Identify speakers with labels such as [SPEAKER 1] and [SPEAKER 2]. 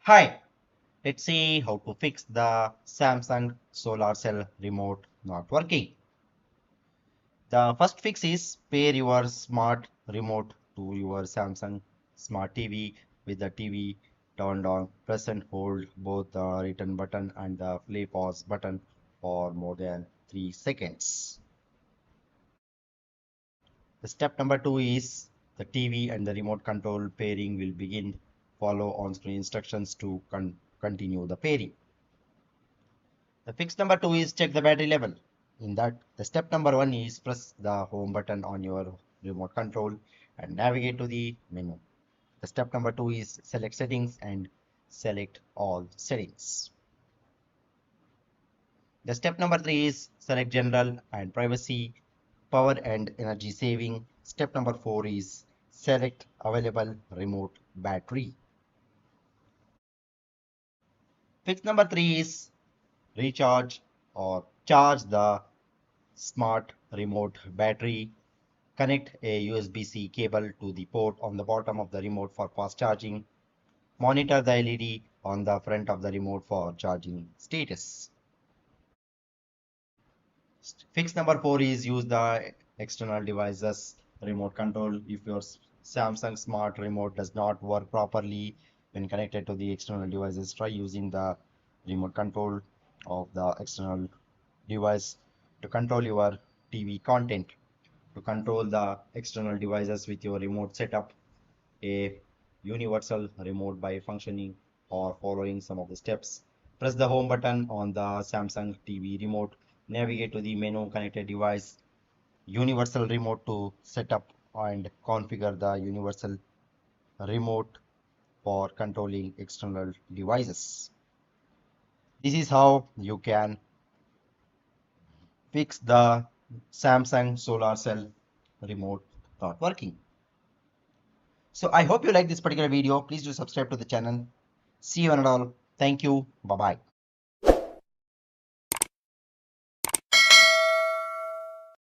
[SPEAKER 1] Hi, let's see how to fix the Samsung solar cell remote not working. The first fix is pair your smart remote to your Samsung smart TV with the TV turned on. Press and hold both the return button and the play pause button for more than 3 seconds. The step number 2 is the TV and the remote control pairing will begin. Follow on-screen instructions to continue the pairing. The fix number 2 is check the battery level. In that, the step number 1 is press the home button on your remote control and navigate to the menu. The step number 2 is select settings and select all settings. The step number 3 is select general and privacy, power and energy saving. Step number 4 is select available remote battery. Fix number 3 is recharge or charge the smart remote battery. Connect a USB-C cable to the port on the bottom of the remote for fast charging. Monitor the LED on the front of the remote for charging status. Fix number 4 is use the external devices remote control. If your Samsung smart remote does not work properly when connected to the external devices, try using the remote control of the external device to control your TV content. To control the external devices with your remote setup a universal remote by functioning or following some of the steps. Press the home button on the Samsung TV remote. Navigate to the menu connected device. Universal remote to set up and configure the universal remote for controlling external devices. This is how you can fix the Samsung solar cell remote not working. So I hope you like this particular video. Please do subscribe to the channel. See you and all. Thank you. Bye bye.